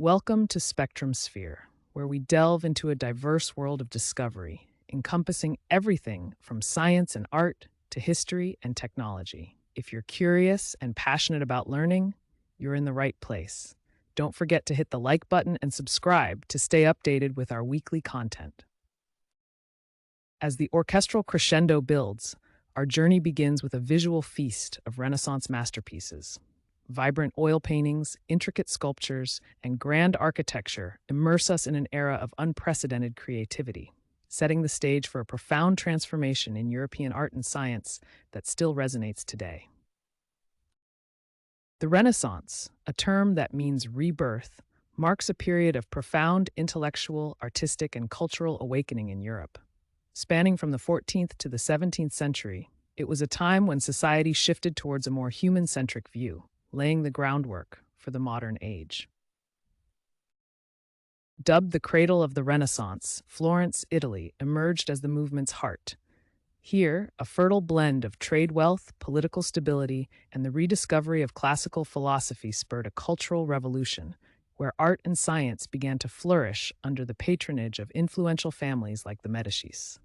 Welcome to Spectrum Sphere, where we delve into a diverse world of discovery, encompassing everything from science and art to history and technology. If you're curious and passionate about learning, you're in the right place. Don't forget to hit the like button and subscribe to stay updated with our weekly content. As the orchestral crescendo builds, our journey begins with a visual feast of Renaissance masterpieces. Vibrant oil paintings, intricate sculptures, and grand architecture immerse us in an era of unprecedented creativity, setting the stage for a profound transformation in European art and science that still resonates today. The Renaissance, a term that means rebirth, marks a period of profound intellectual, artistic, and cultural awakening in Europe. Spanning from the 14th to the 17th century, it was a time when society shifted towards a more human-centric view, laying the groundwork for the modern age. Dubbed the cradle of the Renaissance, Florence, Italy, emerged as the movement's heart. Here, a fertile blend of trade wealth, political stability, and the rediscovery of classical philosophy spurred a cultural revolution, where art and science began to flourish under the patronage of influential families like the Medicis.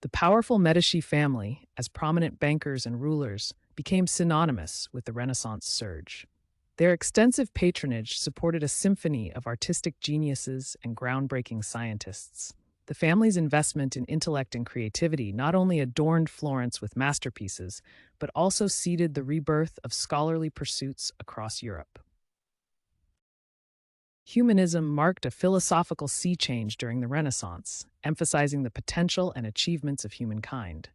The powerful Medici family, as prominent bankers and rulers, became synonymous with the Renaissance surge. Their extensive patronage supported a symphony of artistic geniuses and groundbreaking scientists. The family's investment in intellect and creativity not only adorned Florence with masterpieces, but also seeded the rebirth of scholarly pursuits across Europe. Humanism marked a philosophical sea change during the Renaissance, emphasizing the potential and achievements of humankind.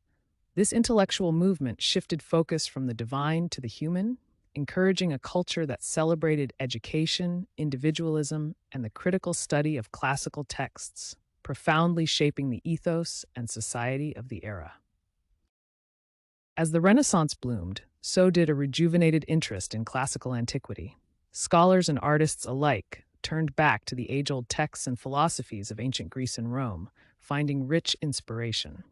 This intellectual movement shifted focus from the divine to the human, encouraging a culture that celebrated education, individualism, and the critical study of classical texts, profoundly shaping the ethos and society of the era. As the Renaissance bloomed, so did a rejuvenated interest in classical antiquity. Scholars and artists alike turned back to the age-old texts and philosophies of ancient Greece and Rome, finding rich inspiration.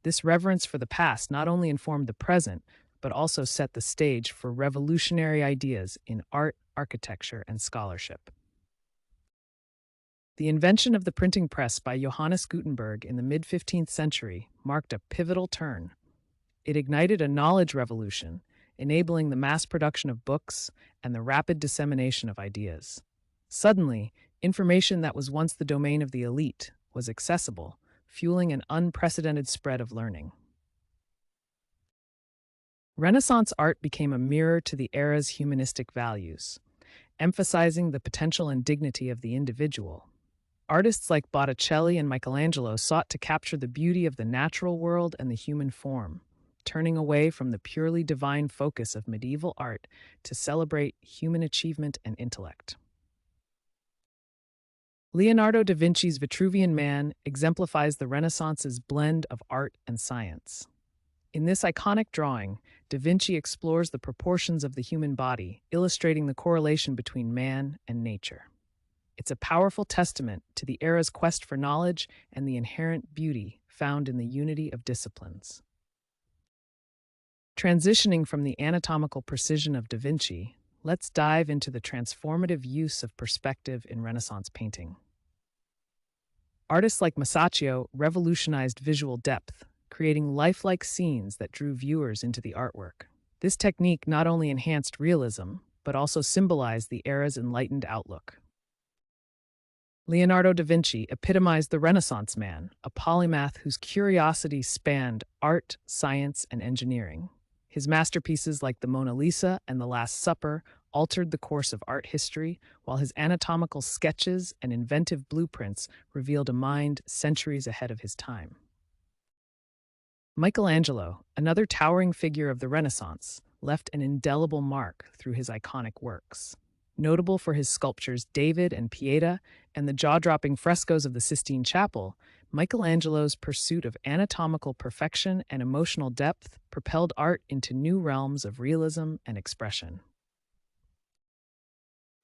This reverence for the past not only informed the present, but also set the stage for revolutionary ideas in art, architecture, and scholarship. The invention of the printing press by Johannes Gutenberg in the mid-15th century marked a pivotal turn. It ignited a knowledge revolution, enabling the mass production of books and the rapid dissemination of ideas. Suddenly, information that was once the domain of the elite was accessible, fueling an unprecedented spread of learning. Renaissance art became a mirror to the era's humanistic values, emphasizing the potential and dignity of the individual. Artists like Botticelli and Michelangelo sought to capture the beauty of the natural world and the human form, turning away from the purely divine focus of medieval art to celebrate human achievement and intellect. Leonardo da Vinci's Vitruvian Man exemplifies the Renaissance's blend of art and science. In this iconic drawing, da Vinci explores the proportions of the human body, illustrating the correlation between man and nature. It's a powerful testament to the era's quest for knowledge and the inherent beauty found in the unity of disciplines. Transitioning from the anatomical precision of da Vinci, let's dive into the transformative use of perspective in Renaissance painting. Artists like Masaccio revolutionized visual depth, creating lifelike scenes that drew viewers into the artwork. This technique not only enhanced realism, but also symbolized the era's enlightened outlook. Leonardo da Vinci epitomized the Renaissance man, a polymath whose curiosity spanned art, science, and engineering. His masterpieces like the Mona Lisa and the Last Supper altered the course of art history, while his anatomical sketches and inventive blueprints revealed a mind centuries ahead of his time. Michelangelo, another towering figure of the Renaissance, left an indelible mark through his iconic works. Notable for his sculptures David and Pieta and the jaw-dropping frescoes of the Sistine Chapel, Michelangelo's pursuit of anatomical perfection and emotional depth propelled art into new realms of realism and expression.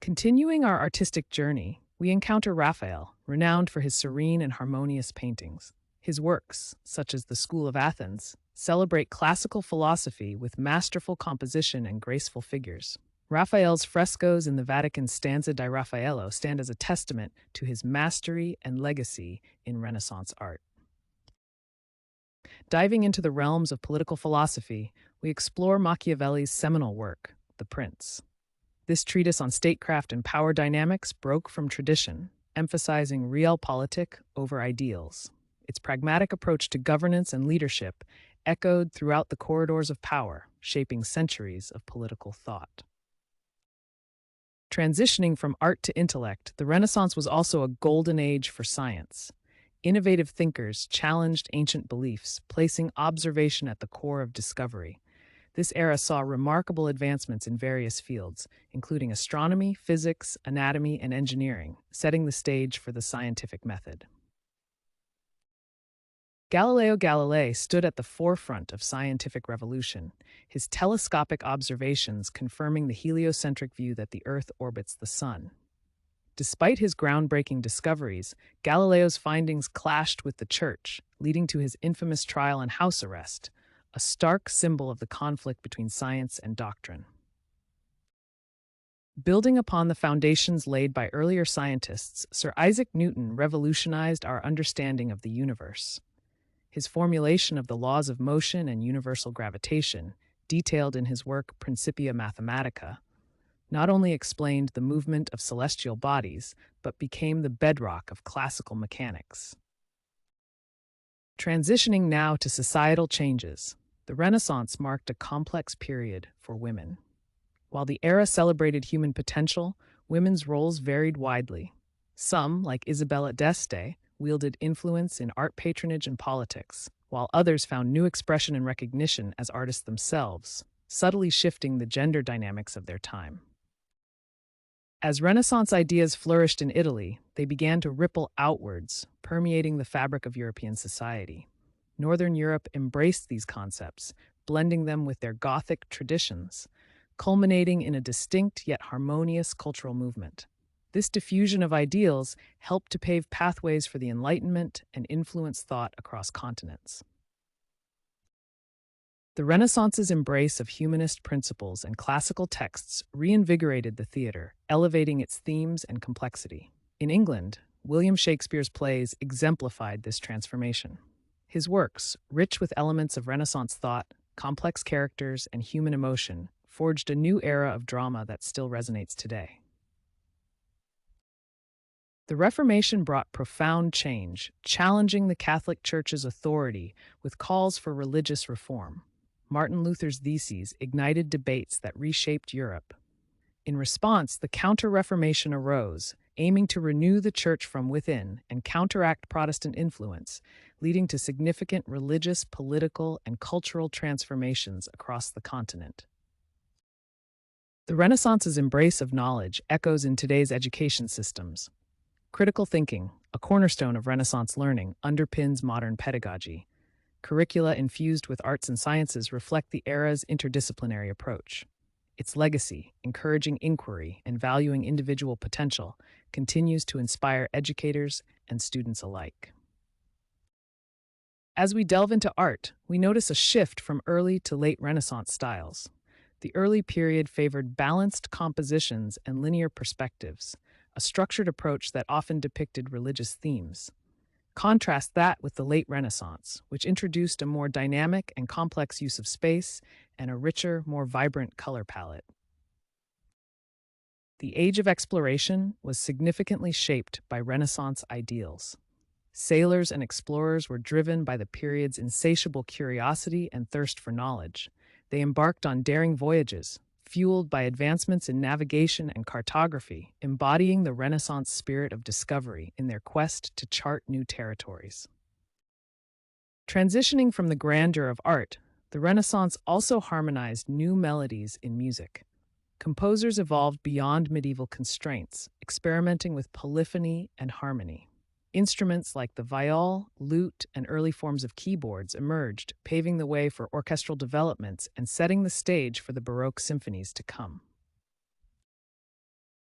Continuing our artistic journey, we encounter Raphael, renowned for his serene and harmonious paintings. His works, such as the School of Athens, celebrate classical philosophy with masterful composition and graceful figures. Raphael's frescoes in the Vatican's Stanza di Raffaello stand as a testament to his mastery and legacy in Renaissance art. Diving into the realms of political philosophy, we explore Machiavelli's seminal work, The Prince. This treatise on statecraft and power dynamics broke from tradition, emphasizing realpolitik over ideals. Its pragmatic approach to governance and leadership echoed throughout the corridors of power, shaping centuries of political thought. Transitioning from art to intellect, the Renaissance was also a golden age for science. Innovative thinkers challenged ancient beliefs, placing observation at the core of discovery. This era saw remarkable advancements in various fields, including astronomy, physics, anatomy, and engineering, setting the stage for the scientific method. Galileo Galilei stood at the forefront of scientific revolution, his telescopic observations confirming the heliocentric view that the Earth orbits the Sun. Despite his groundbreaking discoveries, Galileo's findings clashed with the Church, leading to his infamous trial and house arrest, a stark symbol of the conflict between science and doctrine. Building upon the foundations laid by earlier scientists, Sir Isaac Newton revolutionized our understanding of the universe. His formulation of the laws of motion and universal gravitation, detailed in his work Principia Mathematica, not only explained the movement of celestial bodies, but became the bedrock of classical mechanics. Transitioning now to societal changes, the Renaissance marked a complex period for women. While the era celebrated human potential, women's roles varied widely. Some, like Isabella d'Este, wielded influence in art patronage and politics, while others found new expression and recognition as artists themselves, subtly shifting the gender dynamics of their time. As Renaissance ideas flourished in Italy, they began to ripple outwards, permeating the fabric of European society. Northern Europe embraced these concepts, blending them with their Gothic traditions, culminating in a distinct yet harmonious cultural movement. This diffusion of ideals helped to pave pathways for the Enlightenment and influence thought across continents. The Renaissance's embrace of humanist principles and classical texts reinvigorated the theater, elevating its themes and complexity. In England, William Shakespeare's plays exemplified this transformation. His works, rich with elements of Renaissance thought, complex characters, and human emotion, forged a new era of drama that still resonates today. The Reformation brought profound change, challenging the Catholic Church's authority with calls for religious reform. Martin Luther's theses ignited debates that reshaped Europe. In response, the Counter-Reformation arose, aiming to renew the Church from within and counteract Protestant influence, leading to significant religious, political, and cultural transformations across the continent. The Renaissance's embrace of knowledge echoes in today's education systems. Critical thinking, a cornerstone of Renaissance learning, underpins modern pedagogy. Curricula infused with arts and sciences reflect the era's interdisciplinary approach. Its legacy, encouraging inquiry and valuing individual potential, continues to inspire educators and students alike. As we delve into art, we notice a shift from early to late Renaissance styles. The early period favored balanced compositions and linear perspectives, a structured approach that often depicted religious themes. Contrast that with the late Renaissance, which introduced a more dynamic and complex use of space and a richer, more vibrant color palette. The age of exploration was significantly shaped by Renaissance ideals. Sailors and explorers were driven by the period's insatiable curiosity and thirst for knowledge. They embarked on daring voyages, fueled by advancements in navigation and cartography, embodying the Renaissance spirit of discovery in their quest to chart new territories. Transitioning from the grandeur of art, the Renaissance also harmonized new melodies in music. Composers evolved beyond medieval constraints, experimenting with polyphony and harmony. Instruments like the viol, lute, and early forms of keyboards emerged, paving the way for orchestral developments and setting the stage for the Baroque symphonies to come.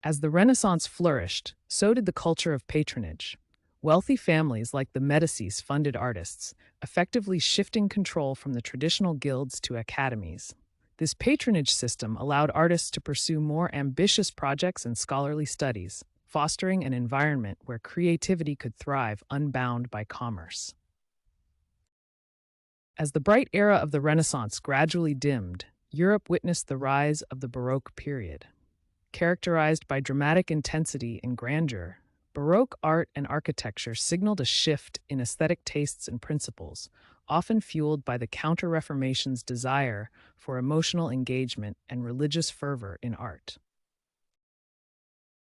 As the Renaissance flourished, so did the culture of patronage. Wealthy families like the Medicis funded artists, effectively shifting control from the traditional guilds to academies. This patronage system allowed artists to pursue more ambitious projects and scholarly studies, fostering an environment where creativity could thrive unbound by commerce. As the bright era of the Renaissance gradually dimmed, Europe witnessed the rise of the Baroque period. Characterized by dramatic intensity and grandeur, Baroque art and architecture signaled a shift in aesthetic tastes and principles, often fueled by the Counter-Reformation's desire for emotional engagement and religious fervor in art.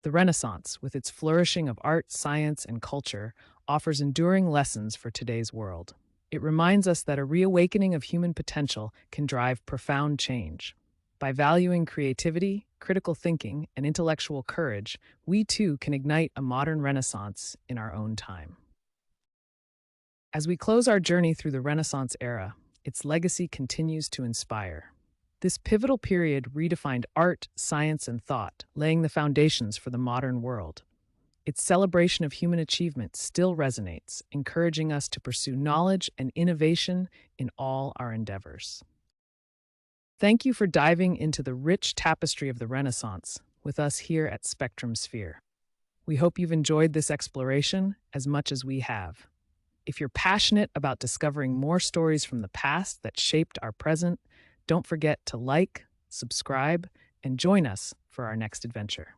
The Renaissance, with its flourishing of art, science, and culture, offers enduring lessons for today's world. It reminds us that a reawakening of human potential can drive profound change. By valuing creativity, critical thinking, and intellectual courage, we too can ignite a modern Renaissance in our own time. As we close our journey through the Renaissance era, its legacy continues to inspire. This pivotal period redefined art, science, and thought, laying the foundations for the modern world. Its celebration of human achievement still resonates, encouraging us to pursue knowledge and innovation in all our endeavors. Thank you for diving into the rich tapestry of the Renaissance with us here at Spectrum Sphere. We hope you've enjoyed this exploration as much as we have. If you're passionate about discovering more stories from the past that shaped our present, don't forget to like, subscribe, and join us for our next adventure.